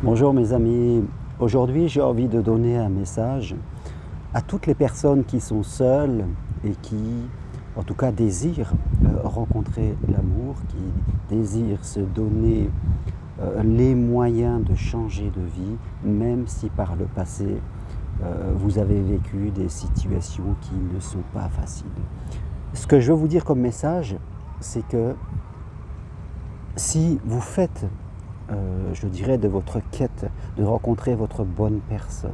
Bonjour mes amis, aujourd'hui j'ai envie de donner un message à toutes les personnes qui sont seules et qui, en tout cas, désirent rencontrer l'amour, qui désirent se donner les moyens de changer de vie, même si par le passé vous avez vécu des situations qui ne sont pas faciles. Ce que je veux vous dire comme message, c'est que si vous faites je dirais, de votre quête, de rencontrer votre bonne personne,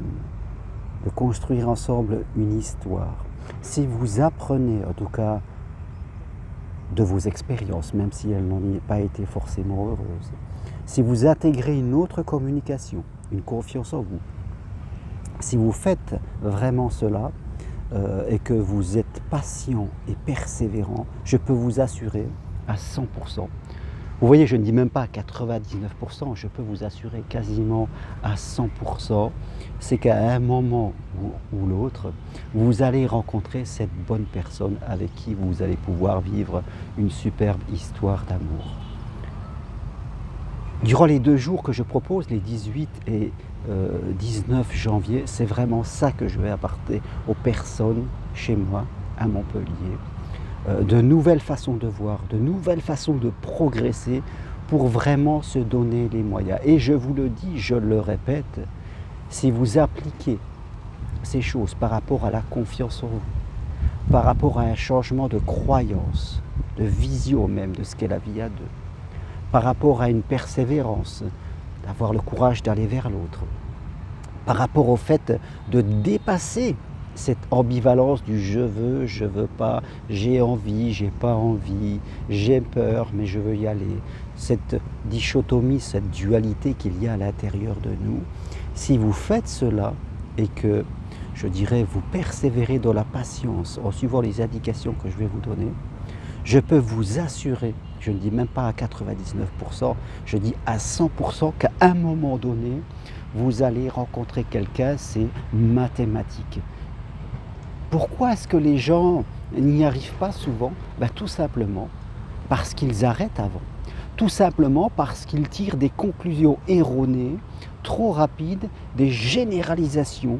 de construire ensemble une histoire. Si vous apprenez, en tout cas, de vos expériences, même si elles n'ont pas été forcément heureuses, si vous intégrez une autre communication, une confiance en vous, si vous faites vraiment cela et que vous êtes patient et persévérant, je peux vous assurer à 100%. Vous voyez, je ne dis même pas à 99%, je peux vous assurer quasiment à 100%, c'est qu'à un moment ou l'autre, vous allez rencontrer cette bonne personne avec qui vous allez pouvoir vivre une superbe histoire d'amour. Durant les 2 jours que je propose, les 18 et 19 janvier, c'est vraiment ça que je vais apporter aux personnes chez moi, à Montpellier. De nouvelles façons de voir, de nouvelles façons de progresser pour vraiment se donner les moyens. Et je vous le dis, je le répète, si vous appliquez ces choses par rapport à la confiance en vous, par rapport à un changement de croyance, de vision même de ce qu'est la vie à deux, par rapport à une persévérance, d'avoir le courage d'aller vers l'autre, par rapport au fait de dépasser cette ambivalence du je veux pas, j'ai envie, j'ai pas envie, j'ai peur, mais je veux y aller. Cette dichotomie, cette dualité qu'il y a à l'intérieur de nous, si vous faites cela et que, je dirais, vous persévérez dans la patience en suivant les indications que je vais vous donner, je peux vous assurer, je ne dis même pas à 99%, je dis à 100% qu'à un moment donné, vous allez rencontrer quelqu'un, c'est mathématique. Pourquoi est-ce que les gens n'y arrivent pas souvent? Tout simplement parce qu'ils arrêtent avant. Tout simplement parce qu'ils tirent des conclusions erronées, trop rapides, des généralisations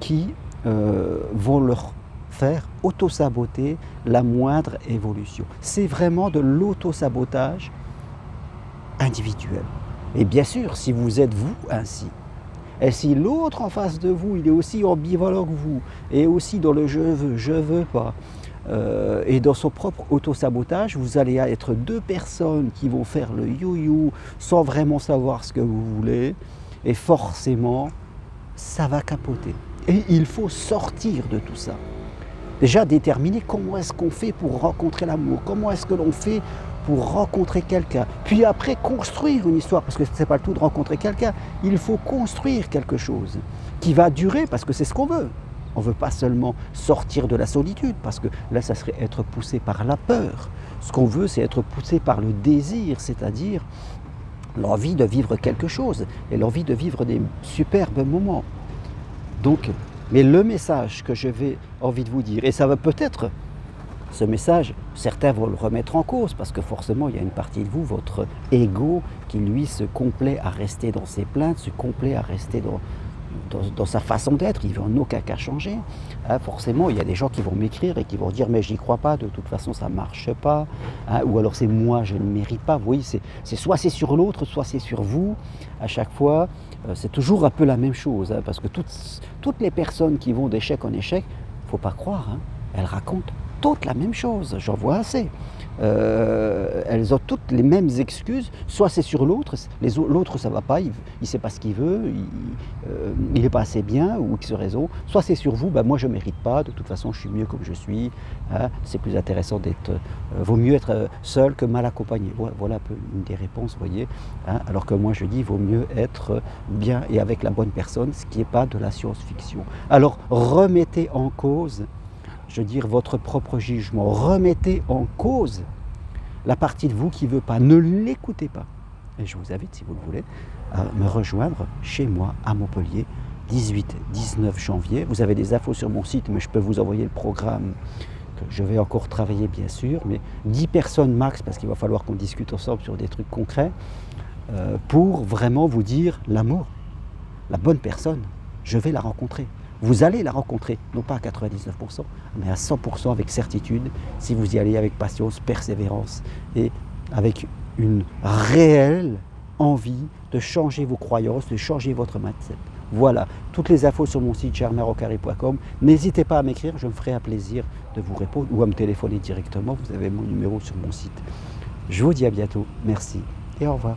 qui vont leur faire auto-saboter la moindre évolution. C'est vraiment de l'auto-sabotage individuel. Et bien sûr, si vous êtes vous ainsi, et si l'autre en face de vous, il est aussi ambivalent que vous, et aussi dans le je veux pas, et dans son propre auto-sabotage, vous allez être 2 personnes qui vont faire le you-you sans vraiment savoir ce que vous voulez, et forcément, ça va capoter. Et il faut sortir de tout ça. Déjà déterminer comment est-ce qu'on fait pour rencontrer l'amour, comment est-ce que l'on fait pour rencontrer quelqu'un, puis après construire une histoire, parce que ce n'est pas le tout de rencontrer quelqu'un, il faut construire quelque chose qui va durer, parce que c'est ce qu'on veut. On ne veut pas seulement sortir de la solitude, parce que là, ça serait être poussé par la peur. Ce qu'on veut, c'est être poussé par le désir, c'est-à-dire l'envie de vivre quelque chose, et l'envie de vivre des superbes moments. Donc, mais le message que j'ai envie de vous dire, et ça va peut-être, ce message, certains vont le remettre en cause, parce que forcément, il y a une partie de vous, votre ego, qui lui se complaît à rester dans ses plaintes, se complaît à rester dans sa façon d'être, il ne veut en aucun cas changer. Forcément, il y a des gens qui vont m'écrire et qui vont dire « mais j'y crois pas, de toute façon ça ne marche pas », ou alors c'est moi, je ne mérite pas. Vous voyez, c'est soit c'est sur l'autre, soit c'est sur vous. À chaque fois, c'est toujours un peu la même chose, parce que toutes les personnes qui vont d'échec en échec, il ne faut pas croire, elles racontent toutes la même chose, j'en vois assez. Elles ont toutes les mêmes excuses, soit c'est sur l'autre, l'autre ça va pas, il ne sait pas ce qu'il veut, il n'est pas assez bien, ou X raison, soit c'est sur vous, moi je ne mérite pas, de toute façon je suis mieux comme je suis, c'est plus intéressant d'être, vaut mieux être seul que mal accompagné. Voilà un peu une des réponses, vous voyez, alors que moi je dis, vaut mieux être bien et avec la bonne personne, ce qui n'est pas de la science-fiction. Alors remettez en cause, je veux dire, votre propre jugement. Remettez en cause la partie de vous qui ne veut pas. Ne l'écoutez pas. Et je vous invite, si vous le voulez, à me rejoindre chez moi à Montpellier, 18-19 janvier. Vous avez des infos sur mon site, mais je peux vous envoyer le programme que je vais encore travailler, bien sûr. Mais 10 personnes max, parce qu'il va falloir qu'on discute ensemble sur des trucs concrets. pour vraiment vous dire l'amour, la bonne personne, je vais la rencontrer. Vous allez la rencontrer, non pas à 99%, mais à 100% avec certitude, si vous y allez avec patience, persévérance et avec une réelle envie de changer vos croyances, de changer votre mindset. Voilà, toutes les infos sur mon site germainrocari.com. N'hésitez pas à m'écrire, je me ferai un plaisir de vous répondre ou à me téléphoner directement, vous avez mon numéro sur mon site. Je vous dis à bientôt, merci et au revoir.